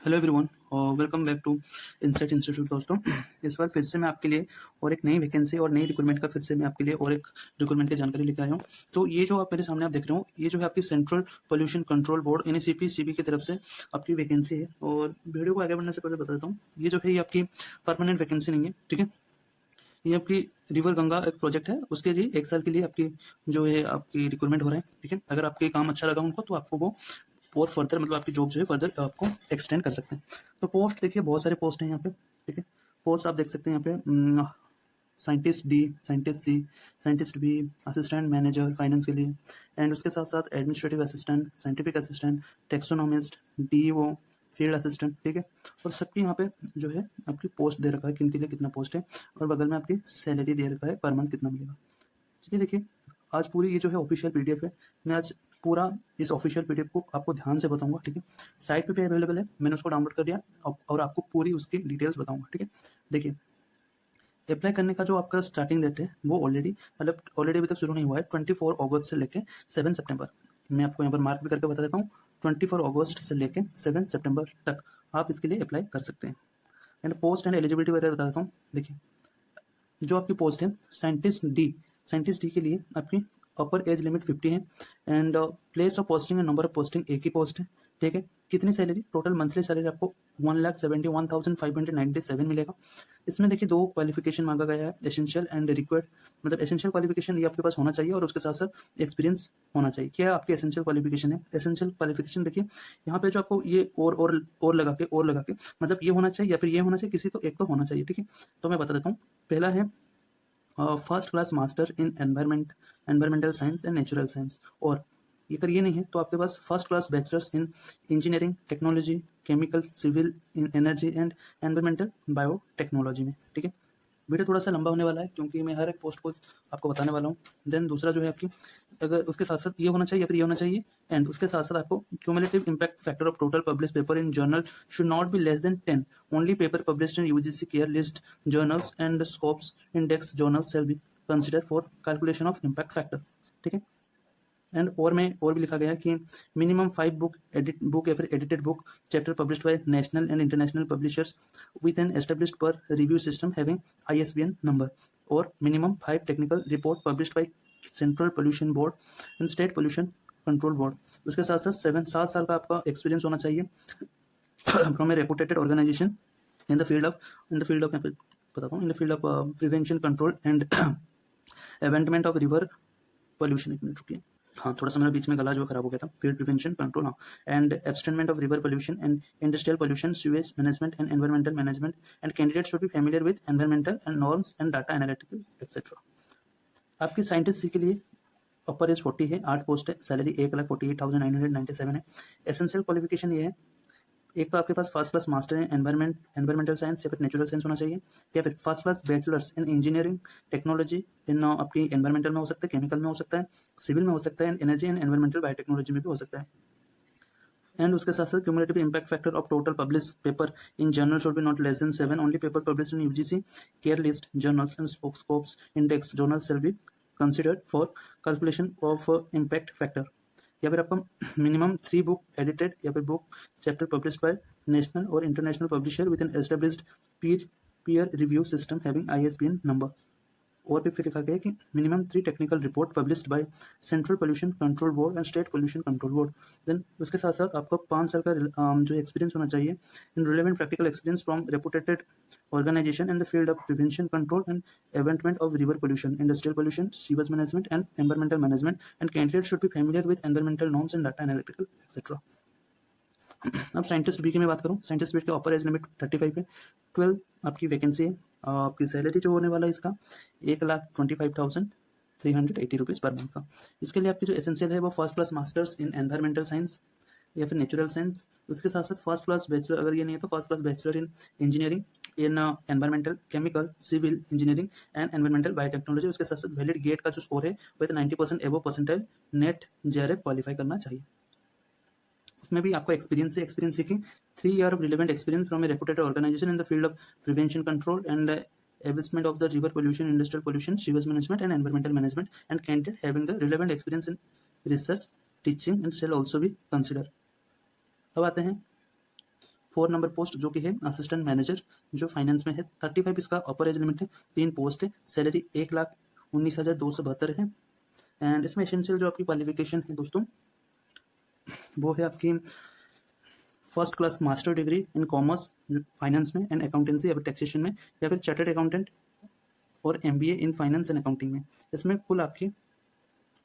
Hello everyone और welcome back to Insight Institute. दोस्तों, इस बार फिर से मैं आपके लिए और एक नई वैकेंसी और नई रिक्रूटमेंट का फिर से मैं आपके लिए और एक रिक्रूटमेंट की जानकारी लेकर आया हूँ। तो ये जो आप मेरे सामने आप देख रहे हो, ये जो है आपकी सेंट्रल पोल्यूशन कंट्रोल बोर्ड यानी सीपी की तरफ से आपकी वैकेंसी है। और वीडियो को आगे बढ़ने से पहले बता देता हूँ, ये जो है ये आपकी परमानेंट वैकेंसी नहीं है, ठीक है। ये आपकी रिवर गंगा एक प्रोजेक्ट है, उसके लिए 1 साल के लिए आपकी जो है आपकी रिक्रूटमेंट हो रहा है, ठीक है। अगर आपके काम अच्छा लगा उनको तो आपको वो और फर्दर मतलब आपकी जॉब जो है फर्दर आपको एक्सटेंड कर सकते हैं। तो पोस्ट देखिए, बहुत सारे पोस्ट हैं यहाँ पे, ठीक है। पोस्ट आप देख सकते हैं यहाँ पे, scientist D, scientist C, scientist B, assistant manager finance के लिए, एंड उसके साथ साथ administrative assistant, scientific assistant, taxonomist, DEO, field assistant, ठीक है। और सबकी यहाँ पे जो है आपकी पोस्ट दे रखा है, किन के लिए कितना पोस्ट है, और बगल में आपकी सैलरी दे रखा है पर मंथ कितना मिलेगा। ठीक है, देखिए आज पूरी ये जो है ऑफिशियल पीडीएफ है, मैं आज पूरा इस ऑफिशियल पीडीएफ को आपको ध्यान से बताऊंगा, ठीक है। साइट पे भी अवेलेबल है, मैंने उसको डाउनलोड कर दिया और आपको पूरी उसकी डिटेल्स बताऊंगा, ठीक है। देखिए, अप्लाई करने का जो आपका स्टार्टिंग डेट है वो ऑलरेडी अभी तक शुरू नहीं हुआ है। 24 अगस्त से लेके 7 सितंबर, मैं आपको यहाँ पर मार्क भी करके बता देता हूँ। 24 अगस्त से लेके 7 सितंबर तक आप इसके लिए अप्लाई कर सकते हैं। एंड पोस्ट एंड एलिजिबिलिटी वगैरह बता देता हूँ। देखिए, जो आपकी पोस्ट है साइंटिस्ट डी के लिए आपकी अपर एज लिमिट 50 है, and place of posting and number of posting एक ही पोस्ट है, ठीक है। कितनी सैलरी, टोटल मंथली सैलरी आपको 1,71,597 मिलेगा। इसमें देखिए 2 क्वालिफिकेशन मांगा गया है, एसेंशियल एंड रिक्वायर्ड। मतलब एसेंशियल क्वालिफिकेशन ये आपके पास होना चाहिए और उसके साथ साथ एक्सपीरियंस होना चाहिए। क्या आपकी एसेंशियल क्वालिफिकेशन है? एसेंशियल क्वालिफिकेशन देखिए यहाँ पे जो आपको ये और लगा के मतलब ये होना चाहिए या फिर ये होना चाहिए, किसी तो एक तो होना चाहिए, ठीक है। तो मैं बता देता हूँ। पहला है first class master in environmental science and natural science, और अगर ये नहीं है तो आपके पास first class bachelors in engineering technology, chemical, civil, in energy and environmental biotechnology में, ठीक है। वीडियो थोड़ा सा लंबा होने वाला है क्योंकि मैं हर एक पोस्ट को आपको बताने वाला हूँ। देन दूसरा जो है आपकी, अगर उसके साथ साथ ये होना चाहिए या फिर ये होना चाहिए, एंड उसके साथ साथ आपको cumulative impact factor of total publish paper in journal should not be less than 10। Only paper published in UGC care list journals and scopes index journal shall be consider for calculation of impact factor, ठीक है। And और में और भी लिखा गया है कि मिनिमम 5 बुक या फिर edited book chapter published by national and international publishers with an established peer review system having ISBN number, और minimum 5 technical report published by central pollution board and state pollution control board. उसके साथ साथ 7 साल का आपका experience होना चाहिए from a reputed organisation in the field of बताता हूँ, in the field of prevention control and abatement of river pollution. एक मिनट रुकिए, हाँ थोड़ा सा मेरा बीच में गला जो खराब हो गया था। फील्ड प्रिवेंशन कंट्रोल, हाँ, and abatement of river pollution and industrial pollution, sewage management and environmental management, and candidate should be familiar with environmental and norms and data analytical etcetera. आपकी साइंटिस्ट सी के लिए अपर as 40 है, 8 post है, salary 1,48,997 है। Essential qualification ये है, एक तो आपके पास first class master in environmental science या फिर नेचुरल साइंस होना चाहिए, या फिर first class bachelors in engineering technology in आपकी एनवायरमेंटल में हो सकता है, केमिकल में हो सकता है, सिविल में हो सकता है, and energy and environmental biotechnology में भी हो सकता है। एंड उसके साथ साथ cumulative impact factor of total publish paper in journal should be not less than 7। Only paper published in UGC care list journals and scopes index journal shall be considered for calculation of impact factor. या फिर आपका minimum 3 book edited या फिर book chapter published by national और international publisher with an established peer review system having ISBN number. और भी फिर लिखा गया है कि minimum 3 technical report published by central pollution control board and state pollution control board. Then उसके साथ साथ आपको 5 साल का जो एक्सपीरियंस होना चाहिए इन relevant practical experience from reputed organization in the field of prevention control and abatement of river pollution, industrial pollution, sewage management and environmental management, and candidates should be familiar with environmental norms and data analytical etc. अब scientist B की मैं बात करूँ, scientist B का अपर age limit 35 है, 12 आपकी vacancy है। आपकी सैलरी जो होने वाला है इसका 1,25,380 रुपीज़ पर मंथ का। इसके लिए आपकी जो एसेंशियल है वो first class masters in environmental science या फिर नेचुरल साइंस, उसके साथ साथ फर्स्ट क्लास बैचलर, अगर ये नहीं है तो first class bachelor in engineering in environmental, chemical, civil engineering and environmental biotechnology. उसके साथ साथ वैलिड गेट का जो स्कोर है वो 90% एबो परसेंटाइल नेट जेआरएफ क्वालिफाई करना चाहिए। उसमें भी आपको एक्सपीरियंस है, एक्सपीरियंस है कि 3 year of relevant experience from a reputed organization in the field of prevention control and abasement of the river pollution, industrial pollution, sewage management and environmental management, and candidate having the relevant experience in research, teaching and shall also be considered। अब आते हैं 4 number post जो कि है assistant manager जो finance में है। 35 इसका अपर एज लिमिट है। 3 पोस्ट है। सैलरी 1,19,272 है। एंड इसमें एसेंशियल जो आपकी क्वालिफिकेशन है दोस्तों वो है आपकी first class master degree in commerce finance में एंड अकाउंटेंसी या फिर टैक्सेशन में, या फिर चार्टर्ड अकाउंटेंट और MBA in finance and accounting में। इसमें कुल आपकी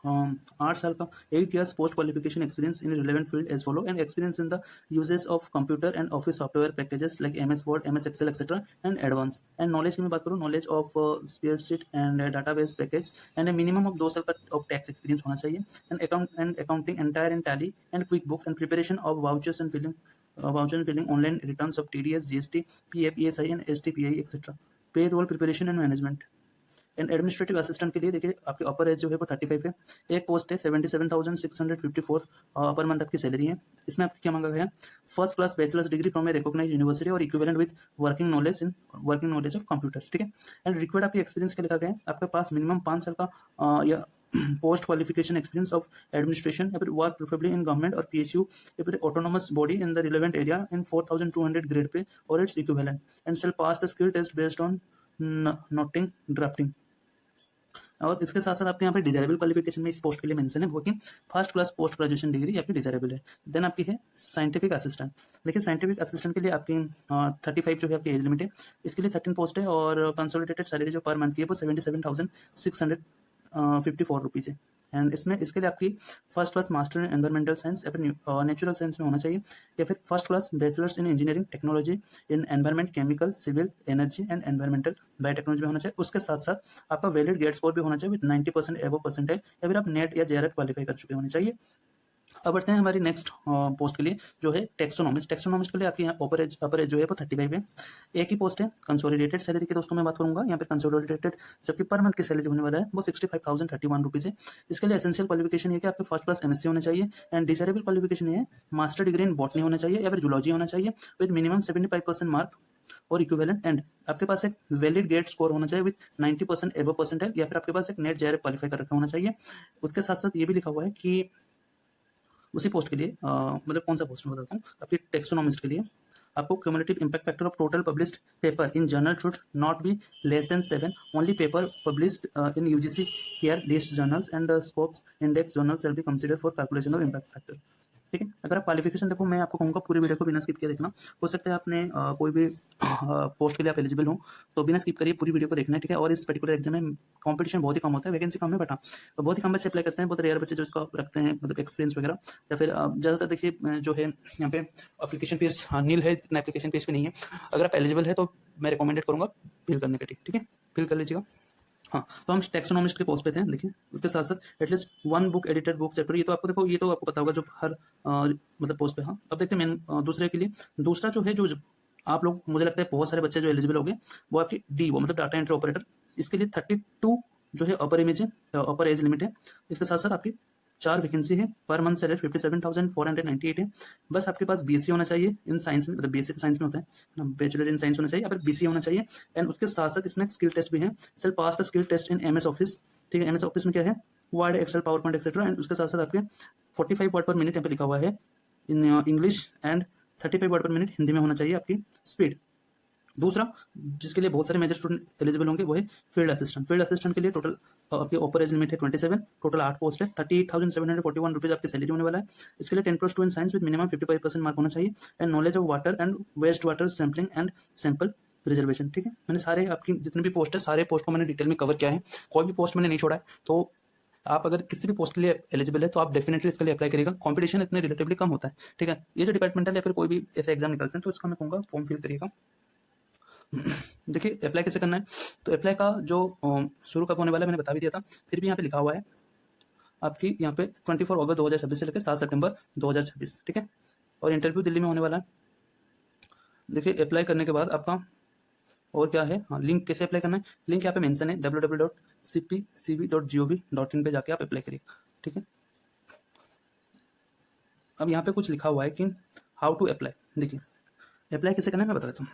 8 साल का 8 years post qualification experience in relevant field as follow, and experience in the uses of computer and office software packages like MS word, MS excel etcetera and advance. And knowledge की मैं बात करूँ, knowledge of spreadsheet and database package and minimum of 2 साल का of tax experience होना चाहिए। And accounting entry in Tally and QuickBooks and preparation of vouchers and filing online returns of TDS, GST, PF, ESI and STPI etcetera. Payroll preparation and management. And administrative assistant के लिए देखिए आपकी अपर as जो है वो 35 है। एक post है 77,654 पर मंथ आपकी सैलरी है। इसमें आपको क्या मांगा गया है, first class bachelors degree from a recognised university और equivalent with working knowledge of computers, ठीक है। एंड रिक्वायर्ड आपकी एक्सपीरियंस क्या लिखा गया है, आपके पास मिनिमम 5 साल का या post qualification experience of administration या फिर वर्क प्रेफरेबली इन गवर्नमेंट और PSU या फिर autonomous body in the relevant area in 4,200 grade pay और its equivalent, and shall pass the skill test based on noting drafting. और इसके साथ साथ आपके यहाँ पे डिजायरेबल क्वालिफिकेशन में इस पोस्ट के लिए मेंशन है वो कि first class post graduation degree आपकी डिजायरेबल है। देन आपकी है साइंटिफिक असिस्टेंट। देखिए साइंटिफिक असिस्टेंट के लिए आपकी 35 जो है आपकी एज लिमिट है। इसके लिए 13 पोस्ट है और कंसोलिडेटेड सैलरी जो पर मंथ की है वो 77,654 रुपीज़ है। एंड इसमें इसके लिए आपकी first class master in environmental science या फिर नेचुरल साइंस में होना चाहिए, या फिर first class bachelors in engineering technology in environment, chemical, civil, energy and environmental biotechnology में होना चाहिए। उसके साथ साथ आपका वैलिड गेट स्कोर भी होना चाहिए विद 90% एबव परसेंटाइल, या फिर आप नेट या JRF क्वालिफाई कर चुके होने चाहिए। अब बढ़ते हैं हमारी नेक्स्ट पोस्ट के लिए जो है टेक्सोनॉमिस्ट। टेक्सोनॉमिस्ट के लिए आपकी यहाँ अपर एज जो है वो 35 है। एक ही पोस्ट है। कंसोलिडेटेड सैलरी की दोस्तों मैं बात करूंगा, यहाँ पे कंसोलिडेटेड जबकि पर मंथ की सैलरी होने वाला है वो 65,031 रुपीज़ है। इसके लिए एसेंशियल क्वालिफिकेशन है कि आपके फर्स्ट क्लास MSc होना चाहिए, एंड डिजायरेबल क्वालिफिकेशन है मास्टर डिग्री इन बॉटनी होना चाहिए या फिर जूलॉजी होना चाहिए विद मिनिमम 75% मार्क और इक्विवेलेंट, एंड आपके पास एक वैलिड गेट स्कोर होना चाहिए विद 90% एबव परसेंटाइल, या फिर आपके पास एक नेट JRF क्वालिफाई कर रखा होना चाहिए। उसके साथ साथ ये भी लिखा हुआ है कि उसी पोस्ट के लिए मतलब कौन सा पोस्ट में बताता हूँ, आपकी टेक्सोनॉमिस्ट के लिए आपको cumulative impact factor of total published paper in journal should not be less than 7। Only paper published in UGC care list journals and scopes index journal shall be consider for calculation of impact factor, ठीक है। अगर आप qualification देखो, मैं आपको कहूँगा पूरी video को बिना स्किप किए देखना। हो सकता है आपने कोई भी पोस्ट के लिए आप एलिजिबल हो तो बिना स्किप करिए पूरी वीडियो को देखना है, ठीक है। और इस पर्टिकुलर एग्जाम में कंपटीशन बहुत ही कम होता है, वैकेंसी कम है बट तो बहुत ही कम बच्चे अप्लाई करते हैं, बहुत रेयर बच्चे जो इसको रखते हैं मतलब एक्सपीरियंस वगैरह, या फिर ज़्यादातर देखिए जो है यहाँ पे एप्लीकेशन फीस नील है, इतना एप्लीकेशन फीस भी नहीं है। अगर आप एलिजिबल है तो मैं रिकमेंडेड करूँगा फिल करने के, ठीक है, फिल कर लीजिएगा। हाँ, तो हम टेक्सोनॉमिस्ट के पोस्ट पे थे, देखिए उसके साथ साथ at least 1 book edited book chapter, ये तो आपको देखो, ये तो आपको पता होगा जो हर मतलब पोस्ट पे। हाँ, अब देखते हैं मेन दूसरे के लिए। दूसरा जो है जो आप लोग, मुझे लगता है बहुत सारे बच्चे जो एलिजिबल हो गए वो आपकी DO मतलब डाटा एंट्री ऑपरेटर। इसके लिए 32 जो है अपर एज लिमिट है। इसके साथ साथ आपकी 4 वैकेंसी है। पर मंथ सैलरी 57,498 है। बस आपके पास BSc होना चाहिए इन साइंस में, मतलब BSc साइंस में होता है ना, बैचलर इन साइंस होना चाहिए, या फिर BC होना चाहिए। एंड उसके साथ साथ इसमें स्किल टेस्ट भी है। Shall pass the skill test in MS office, ठीक है। MS ऑफिस में क्या है, word, excel, power point etcetera. And उसके साथ साथ आपके 45 वर्ड पर मिनट यहाँ पे लिखा हुआ है इन इंग्लिश, एंड 35 वर्ड पर मिनट हिंदी में होना चाहिए आपकी स्पीड। दूसरा जिसके लिए बहुत सारे मेजर स्टूडेंट एलिजिबल होंगे वो है फील्ड असिस्टेंट। फील्ड असिस्टेंट के लिए टोटल आपकी अपर एज लिमिट है 27, टोटल 8 पोस्ट है। 38,741 रुपीज़ आपकी सैलरी होने वाला है। इसके लिए 10+2 in science with minimum 55% mark होना चाहिए, and knowledge of water and waste water sampling and sample reservation, ठीक है। मैंने सारे आपकी जितने भी पोस्ट है सारे पोस्ट को मैंने डिटेल में कवर किया है, कोई भी पोस्ट मैंने नहीं छोड़ा है। तो आप अगर किसी भी पोस्ट के लिए एलिजिबल है तो आप डेफिनेटली इसके लिए अप्लाई करिएगा। कंपटीशन इतने रिलेटिवली कम होता है, ठीक है। ये जो डिपार्टमेंटल या फिर कोई भी ऐसे एग्जाम निकलते हैं तो इसका मैं कहूँगा फॉर्म फिल करिएगा। देखिए अप्लाई कैसे करना है, तो अप्लाई का जो शुरू कब होने वाला है मैंने बता भी दिया था, फिर भी यहाँ पे लिखा हुआ है आपकी यहाँ पे 24 अगस्त 2026 से लेकर 7 सितंबर 2026, ठीक है। और इंटरव्यू दिल्ली में होने वाला है। देखिए अप्लाई करने के बाद आपका और क्या है, हाँ, लिंक कैसे अप्लाई करना है, लिंक यहाँ पे मेंशन है www.cpcv.gov.in पे जाके आप अप्लाई करिए, ठीक है। अब यहाँ पे कुछ लिखा हुआ है कि हाउ टू अप्लाई। देखिए अप्लाई कैसे करना है मैं बता देता हूँ।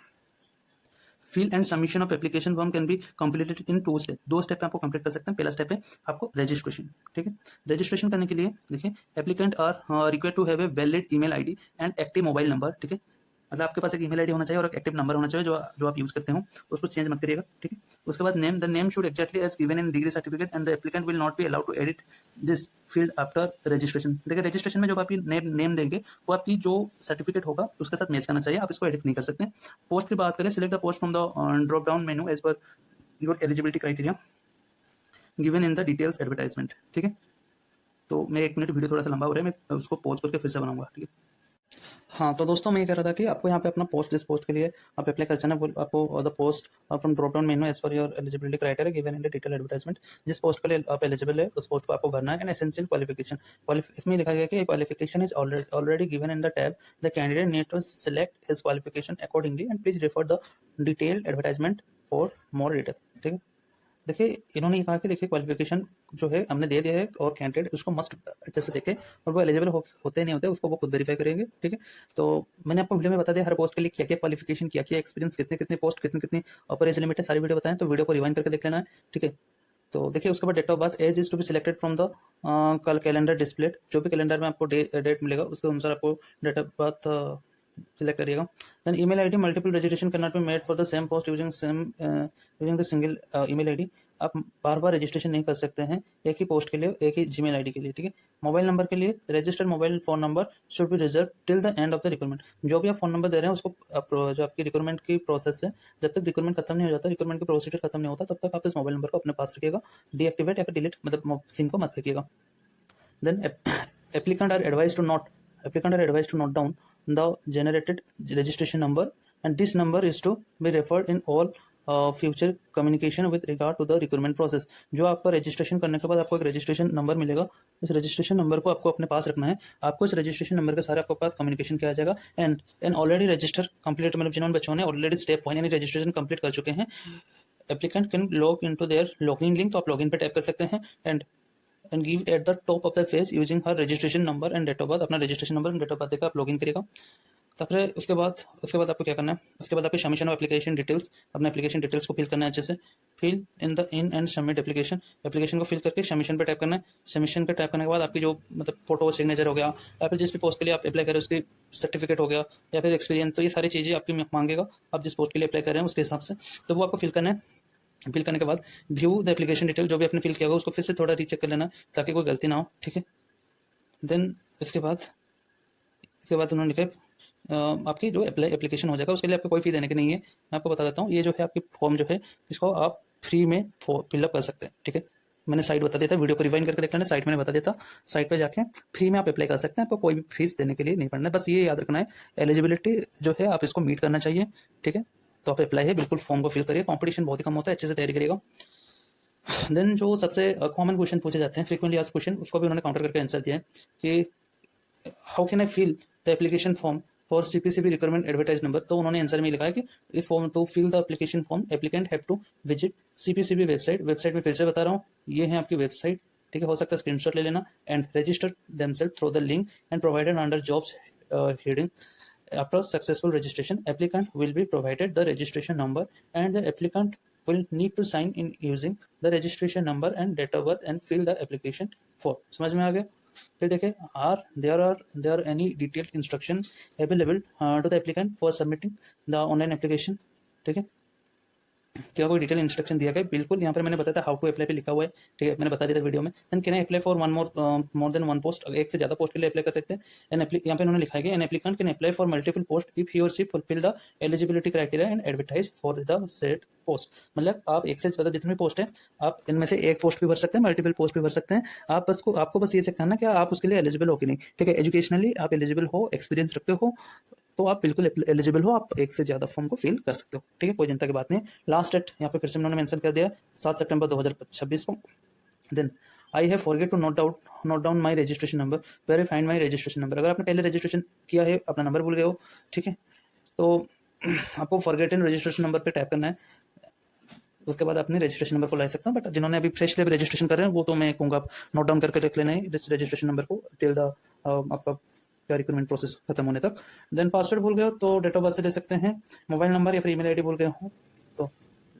Fill and submission of application form can be completed in 2 step. 2 step में आपको कंप्लीट कर सकते हैं। पहला स्टेप है आपको रजिस्ट्रेशन, ठीक है। रजिस्ट्रेशन करने के लिए देखिए applicant are required to have a valid email ID and active mobile number, ठीक है। मतलब आपके पास एक ईमेल आईडी होना चाहिए और एक एक्टिव नंबर होना चाहिए जो आप यूज़ करते हो, उसको चेंज मत करिएगा, ठीक है। उसके बाद name, the name should exactly as given in degree certificate and the applicant will not be allowed to edit this field after registration. देखिए रजिस्ट्रेशन में जब आप नेम देंगे वो आपकी जो सर्टिफिकेट होगा उसके साथ मैच करना चाहिए, आप इसको एडिट नहीं कर सकते। पोस्ट की बात करें, select the post from the drop down menu as per your eligibility criteria given in the details advertisement, ठीक है। तो मेरे 1 मिनट वीडियो थोड़ा सा लंबा हो रहा है, मैं उसको पॉज करके फिर से बनाऊंगा, ठीक है। हाँ, तो दोस्तों मैं ये कह रहा था कि आपको यहाँ पे अपना पोस्ट, जिस पोस्ट के लिए आप अप्लाई कर जाना, आपको the post from drop down menu as per your eligibility criteria given in the detail advertisement, जिस पोस्ट के लिए आप एलिजिबल है उस पोस्ट को आपको भरना है। एंड एसेंशियल क्वालिफिकेशन, इसमें लिखा गया कि qualification is already given in the tab, the candidate need to select his qualification accordingly and please refer the detail advertisement for more detail, ठीक है। देखिए इन्होंने ये कहा कि देखिए क्वालिफिकेशन जो है हमने दे दिया है और कैंडिडेट उसको मस्ट अच्छे से देखे, और वो एलिजिबल होते नहीं होते उसको वो खुद वेरीफाई करेंगे, ठीक है। तो मैंने आपको वीडियो में बता दिया हर पोस्ट के लिए क्या क्या क्वालिफिकेशन, क्या क्या एक्सपीरियंस, कितने कितने पोस्ट, कितनी कितनी अपर एज लिमिट है, सारी वीडियो बताएं, तो वीडियो को रिवाइंड करके देख लेना है, ठीक है। तो देखिए उसके बाद date of birth, age is to be selected from the कल कैलेंडर डिस्प्लेड, जो भी कैलेंडर में आपको डेट मिलेगा उसके अनुसार आपको डेट ऑफ बर्थ सिलेक्ट करिएगा। Then email ID, multiple registration can not be made for the same post using the single email ID. आप बार बार रजिस्ट्रेशन नहीं कर सकते हैं एक ही पोस्ट के लिए, एक ही जीमेल आईडी के लिए, ठीक है। मोबाइल नंबर के लिए, registered mobile phone number should be reserve till the end of the requirement. जो भी आप फोन नंबर दे रहे हैं उसको जो आपकी रिक्वायरमेंट की प्रोसेस है, जब तक रिक्वायरमेंट खत्म नहीं हो जाता, रिक्वायरमेंट की प्रोसीजर खत्म नहीं होता, तब तक आप इस मोबाइल नंबर को अपने पास रखिएगा, डीएक्टिवेट या फिर डिलीट, मतलब सिम को मत फेंकिएगा। Then applicant are advised to note down the generated registration number, and this number is to be referred in all future communication with regard to the recruitment process। जो आपका registration करने के बाद आपको एक रजिस्ट्रेशन नंबर मिलेगा, इस registration number को आपको अपने पास रखना है, आपको इस रजिस्ट्रेशन नंबर के सारे आपके पास कम्युनिकेशन किया जाएगा। एंड ऑलरेडी रजिस्टर कंप्लीट, मतलब जिन्होंने बच्चों ने ऑलरेडी स्टेप 1 यानी रजिस्ट्रेशन कंप्लीट कर चुके हैं, applicant can log into their login link, तो आप लॉगिन पे टैप कर सकते हैं and give at the top of the page using her registration number and date of birth, अपना registration number and date of birth देकर आप लॉगिन करेगा। फिर उसके बाद आपको क्या करना है, उसके बाद आपकी सबमिशन ऑफ एप्लीकेशन डिटेल्स, अपने एप्लीकेशन डिटेल्स को फिल करना है अच्छे से, fill in and submit application को फिल करके सबमिशन पे टाइप करना है। सबमिशन पे टाइप करने के बाद आपकी जो मतलब फोटो सिग्नेचर हो गया, या फिर जिस भी पोस्ट के लिए आप अप्लाई करें उसकी सर्टिफिकेट हो गया, या फिर एक्सपीरियंस, तो ये सारी चीज़ें आपकी मांगेगा आप जिस पोस्ट के लिए अप्लाई कर रहे हैं उसके हिसाब से, तो वो आपको फिल करना है। फिल करने के बाद व्यू द एप्लीकेशन डिटेल, जो भी आपने फिल किया होगा उसको फिर से थोड़ा रीचेक कर लेना ताकि कोई गलती ना हो, ठीक है। देन इसके बाद उन्होंने लिखा आपकी जो एप्लीकेशन हो जाएगा उसके लिए आपको कोई फी देने की नहीं है। मैं आपको बता देता हूँ, ये जो है आपकी फॉर्म जो है इसको आप फ्री में फिलअप कर सकते हैं, ठीक है। मैंने साइट बता देता, वीडियो को रिवाइंड करके देख लेना, साइट मैंने बता देता, साइट पे जाके फ्री में आप अप्लाई कर सकते हैं, आपको कोई भी फीस देने के लिए नहीं पड़ना है। बस ये याद रखना है एलिजिबिलिटी जो है आप इसको मीट करना चाहिए, ठीक है। तो आप अप्लाई है बिल्कुल फॉर्म को फिल करिए, कंपटीशन बहुत ही कम होता है, अच्छे से तैयारी करिएगा। देन जो सबसे कॉमन क्वेश्चन पूछे जाते हैं, फ्रीक्वेंटली आस्क्ड क्वेश्चन, उसको भी उन्होंने काउंटर करके आंसर दिया है कि how can I fill the application form for CPCB requirement advertise number. तो उन्होंने आंसर में लिखा है कि इस form to fill the application form applicant have to visit CPCB website में फिर से बता रहा हूँ, ये है आपकी वेबसाइट, ठीक है। हो सकता है स्क्रीनशॉट ले लेना, and register themselves through the link and provided under jobs heading. After successful registration, applicant will be provided the registration number, and the applicant will need to sign in using the registration number and date of birth and fill the application form। समझ में आ गया। फिर देखिए there are any detailed instruction available to the applicant for submitting the online application, ठीक है। क्या कोई detail instruction दिया गया, बिल्कुल यहाँ पर मैंने बताया था हाउ टू अप्लाई पे लिखा हुआ है, ठीक है, मैंने बता दिया था वीडियो में। Then can I apply for more than one post, एक से ज्यादा पोस्ट के लिए अप्लाई कर सकते हैं। यहाँ पे उन्होंने लिखा है कि an applicant can apply for multiple post if he और she fulfil the eligibility criteria and advertise for the set post. मतलब आप एक से ज्यादा जितनी पोस्ट है आप इनमें से एक पोस्ट भी भर सकते हैं, मल्टीपल पोस्ट भी भर सकते हैं। आपको बस ये चेक करना कि आप उसके लिए एलिजिबल हो कि नहीं, ठीक है। एजुकेशनली आप एलिजिबल हो, एक्सपीरियंस रखते हो, तो आप बिल्कुल एलिजिबल हो, आप एक से ज्यादा फॉर्म को फिल कर सकते हो, ठीक है, कोई चिंता की बात नहीं। लास्ट डेट यहाँ पे फिर से उन्होंने मेंशन कर दिया 7 सितंबर 2026 को। Then I have forget to note down my registration number, very find my registration number. अगर आपने पहले रजिस्ट्रेशन किया है, अपना नंबर भूल गए हो, ठीक है, तो आपको फॉरगेट इन रजिस्ट्रेशन नंबर पे टैप करना है, उसके बाद अपने रजिस्ट्रेशन नंबर को ला सकते हैं। बट जिन्होंने अभी फ्रेश लेवल रजिस्ट्रेशन कर रहे हैं वो तो मैं कहूँगा आप नोट डाउन करके रख लेना है रजिस्ट्रेशन नंबर को टिल द आपका रिक्रूटमेंट प्रोसेस खत्म होने तक। देन पासवर्ड भूल गए हो तो डेट ऑफ बर्थ से दे सकते हैं, मोबाइल नंबर या फिर ईमेल आईडी भूल गए हो तो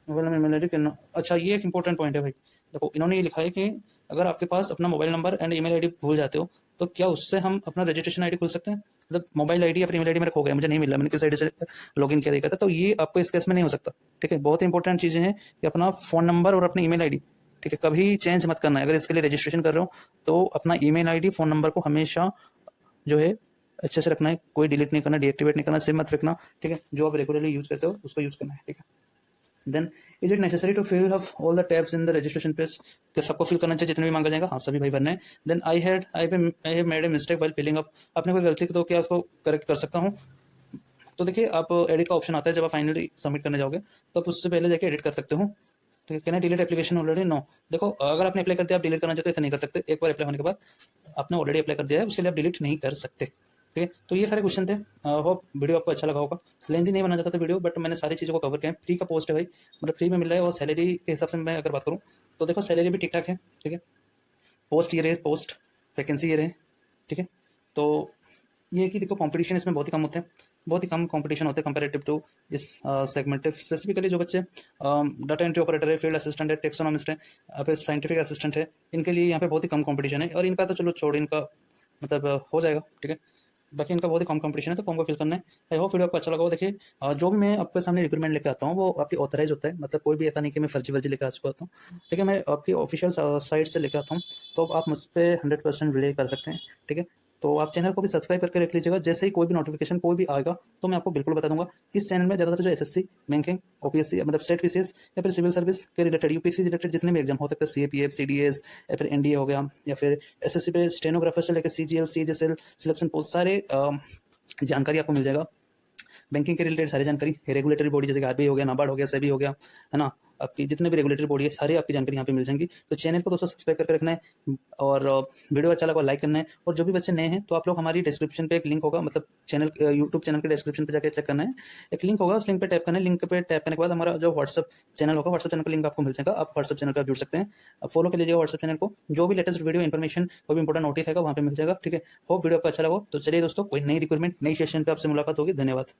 मोबाइल नंबर ईमेल आईडी। अच्छा, ये एक इंपॉर्टेंट पॉइंट है भाई, देखो इन्होंने ये लिखा है कि अगर आपके पास अपना mobile number and email ID भूल जाते हो तो क्या उससे हम अपना रजिस्ट्रेशन आईडी खोल सकते हैं? मतलब मोबाइल आईडी या फिर ईमेल आईडी मेरा खो गया, मुझे नहीं मिल रहा, मैंने किस आईडी से लॉगिन किया देखा था, तो ये आपको इस केस में नहीं हो सकता। ठीक है, बहुत इंपॉर्टेंट चीज़ें हैं कि अपना फ़ोन नंबर और अपनी ईमेल आईडी, ठीक है, कभी चेंज मत करना है। अगर इसके लिए रजिस्ट्रेशन कर रहे हो तो अपना ईमेल आईडी, फ़ोन नंबर को हमेशा जो है अच्छे से रखना है, कोई डिलीट नहीं करना, डीएक्टिवेट नहीं करना, सेव मत रखना। ठीक है, जो आप रेगुलरली यूज़ करते हो उसको यूज़ करना है। ठीक है, then is it necessary to fill up all the tabs in the registration page, कि सबको फिल करना चाहिए जितने भी मांगा जाएगा? हाँ, सभी भाई भरने हैं। Then I have made a mistake while filling up, आपने कोई गलती की तो क्या उसको करेक्ट कर सकता हूँ? तो देखिए, आप एडिट का ऑप्शन आता है जब आप फाइनली सबमिट करने जाओगे, तो आप उससे पहले जाके एडिट कर सकते हो। ठीक है, can I delete application already? No. देखो, अगर आपने अप्लाई कर दिया, आप डिलीट करना चाहते हो, ऐसा नहीं कर सकते। एक बार अप्लाई होने के बाद आपने ऑलरेडी अप्लाई कर दिया है, उसके लिए आप डिलीट नहीं कर सकते। ठीक है, तो ये सारे क्वेश्चन थे। होप वीडियो आपको अच्छा लगा होगा। लेंथी नहीं बनाना चाहता था वीडियो, बट मैंने सारी चीज़ों को कवर किया है। फ्री का पोस्ट है भाई, मतलब फ्री में मिल रहा है, और सैलरी के हिसाब से मैं अगर बात करूँ तो देखो सैलरी भी ठीक ठाक है। ठीक है, पोस्ट ये रहे, पोस्ट वैकेंसी ये रहे। ठीक है, तो ये है कि देखो कंपटीशन इसमें बहुत ही कम होते हैं, बहुत ही कम कंपटीशन होते हैं कंपेरेटिव टू इस सेगमेंट। स्पेसिफिकली जो बच्चे डाटा एंट्री ऑपरेटर है, फील्ड असिस्टेंट है, टेक्सोनॉमिस्ट है, यहाँ पे साइंटिफिक असिस्टेंट है, इनके लिए यहाँ पे बहुत ही कम कंपटीशन है। और इनका तो चलो छोड़, इनका मतलब हो जाएगा। ठीक है, बाकी इनका बहुत ही कम कंपटीशन है, तो फॉर्म को फिल करना है। आई होप वीडियो आपको अच्छा लगा हो। देखिए, जो भी मैं आपके सामने रिक्रूटमेंट लेकर आता हूँ वो आपकी ऑथराइज होता है, मतलब कोई भी ऐसा नहीं कि मैं फर्जी वर्जी लेकर आ चुका आता हूँ। ठीक है, मैं आपकी ऑफिशियल साइट से लेकर आता हूँ, तो आप मुझ पर 100% रिले कर सकते हैं। ठीक है, तो आप चैनल को भी सब्सक्राइब करके रख लीजिएगा, जैसे ही कोई भी नोटिफिकेशन कोई भी आएगा तो मैं आपको बिल्कुल बता दूंगा। इस चैनल में ज़्यादातर जो एसएससी, बैंकिंग, ओपीएससी मतलब स्टेट पीसीएस या फिर सिविल सर्विस के रिलेटेड, यूपीएससी रिलेटेड जितने भी एग्जाम हो सकते हैं, सीएपीएफ, सीडीएस या फिर एनडीए हो गया, या फिर एसएससी पे स्टेनोग्राफर से लेकर सीजीएल, सीएचएसएल सिलेक्शन पोस्ट, सारे जानकारी आपको मिल जाएगा। बैंकिंग के रिलेटेड सारी जानकारी, रेगुलेटरी बॉडी जैसे कि आरबीआई हो गया, नाबार्ड हो गया, सेबी हो गया, है ना, आपकी जितने भी रेगुलेटरी बॉडी है सारी आपकी जानकारी यहाँ पे मिल जाएंगी। तो चैनल को दोस्तों सब्सक्राइब करके रखना है, और वीडियो अच्छा लगा लाइक करना है। और जो भी बच्चे नए हैं तो आप लोग हमारी डिस्क्रिप्शन पे एक लिंक होगा, मतलब चैनल यूट्यूब चैनल के डिस्क्रिप्शन पे जाकर चेक करना है, एक लिंक होगा, उस लिंक पे टैप करना है। लिंक पे टैप करने के बाद हमारा जो व्हाट्सअप चैनल होगा, व्हाट्सअप चैनल का लिंक आपको मिल जाएगा, आप व्हाट्सअप चैनल पर आप जुड़ सकते हैं। आप फॉलो कर लीजिएगा व्हाट्सअप चैनल को, जो भी लेटेस्ट वीडियो इन्फॉर्मेशन, कोई भी इंपॉर्टेंट नोटिस है वहाँ पे मिल जाएगा। ठीक है, होप वीडियो आपको अच्छा लगा। तो चलिए दोस्तों, कोई नई रिक्रूटमेंट नई सेशन पे आपसे मुलाकात होगी। धन्यवाद।